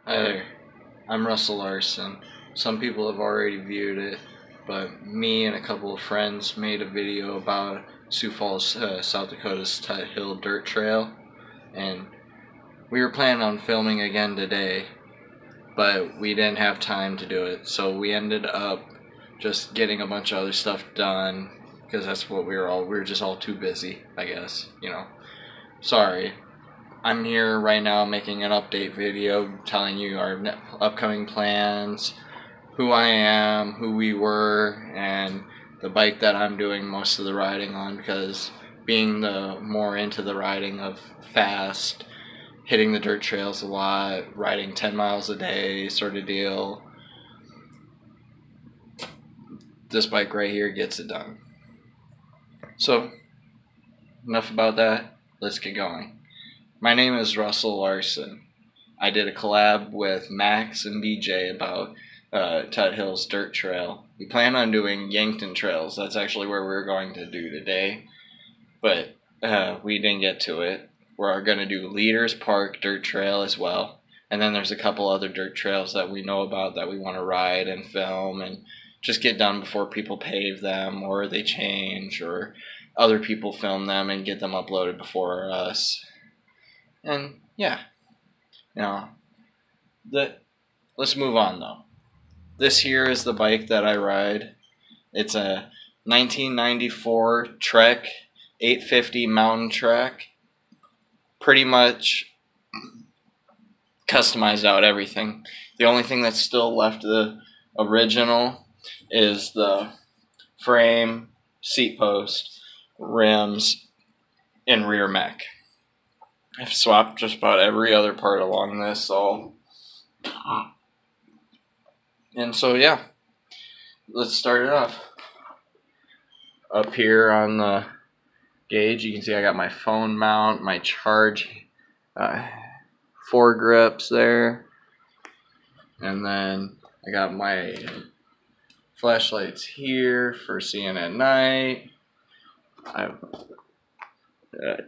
Hi there, I'm Russell Larson. Some people have already viewed it, but me and a couple of friends made a video about Sioux Falls, South Dakota's Tut Hill Dirt Trail, and we were planning on filming again today, but we didn't have time to do it, so we ended up just getting a bunch of other stuff done, because that's what we were just all too busy, I guess, you know. Sorry. I'm here right now making an update video telling you our upcoming plans, who I am, who we were, and the bike that I'm doing most of the riding on, because being the more into the riding of fast, hitting the dirt trails a lot, riding 10 miles a day sort of deal, this bike right here gets it done. So, enough about that, let's get going. My name is Russell Larson. I did a collab with Max and BJ about Tut Hill's Dirt Trail. We plan on doing Yankton Trails. That's actually where we're going to do today, but we didn't get to it. We're going to do Leaders Park Dirt Trail as well, and then there's a couple other dirt trails that we know about that we want to ride and film and just get done before people pave them or they change or other people film them and get them uploaded before us. And yeah, let's move on though. This here is the bike that I ride. It's a 1994 Trek 850 Mountain Trek. Pretty much customized out everything. The only thing that's still left of the original is the frame, seat post, rims, and rear mech. I've swapped just about every other part along this, so. And so, yeah, let's start it off. Up here on the gauge, you can see I got my phone mount, my charge foregrips there, and then I got my flashlights here for seeing at night. I've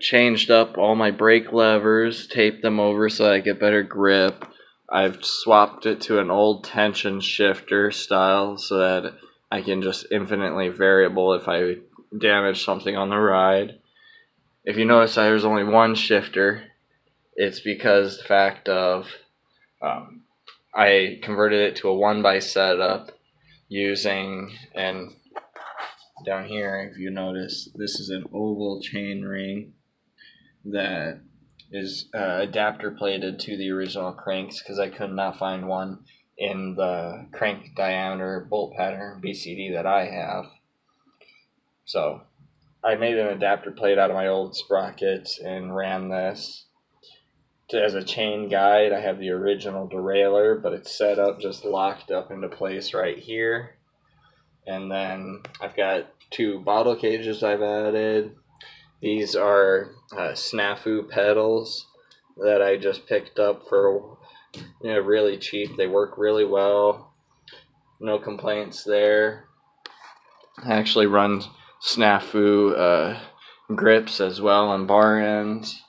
changed up all my brake levers, taped them over so I get better grip. I've swapped it to an old tension shifter style so that I can just infinitely variable if I damage something on the ride. If you notice there's only one shifter, it's because the fact of I converted it to a 1x setup using, and down here, if you notice, this is an oval chain ring that is adapter plated to the original cranks because I could not find one in the crank diameter bolt pattern BCD that I have. So I made an adapter plate out of my old sprockets and ran this. As a chain guide, I have the original derailleur, but it's set up just locked up into place right here. And then I've got two bottle cages I've added. These are Snafu pedals that I just picked up for really cheap. They work really well. No complaints there. I actually run Snafu grips as well on bar ends.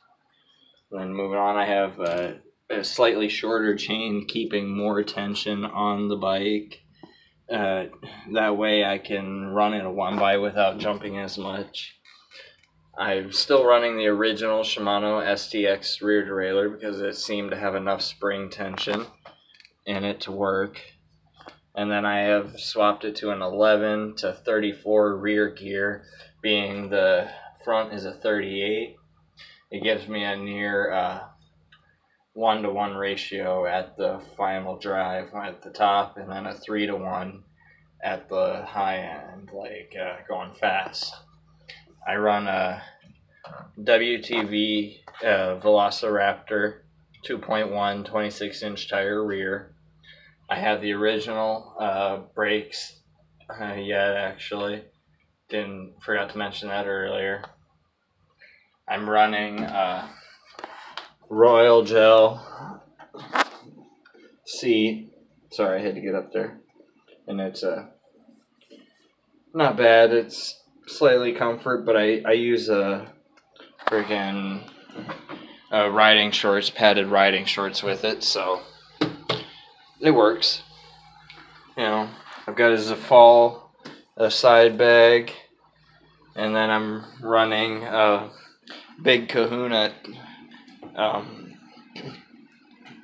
Then moving on, I have a slightly shorter chain keeping more tension on the bike. That way I can run in a 1x without jumping as much. I'm still running the original Shimano STX rear derailleur because it seemed to have enough spring tension in it to work. And then I have swapped it to an 11 to 34 rear gear, being the front is a 38. It gives me a near 1-to-1 ratio at the final drive at the top, and then a 3-to-1 at the high end, like going fast. I run a WTV Velociraptor 2.1 26-inch tire rear. I have the original brakes yet, actually. Forgot to mention that earlier. I'm running Royal Gel seat. Sorry, I had to get up there. And it's not bad. It's slightly comfort, but I use freaking riding shorts, padded riding shorts with it, so it works. You know, I've got a Zafal, a side bag, and then I'm running a big Kahuna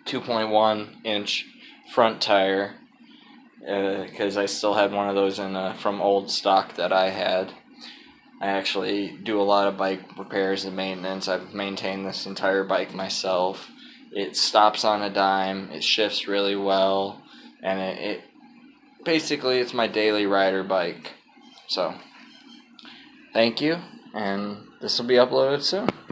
2.1 inch front tire, because I still had one of those from old stock that I had. I actually do a lot of bike repairs and maintenance. I've maintained this entire bike myself. It stops on a dime, it shifts really well, and it basically it's my daily rider bike. So, thank you, and this will be uploaded soon.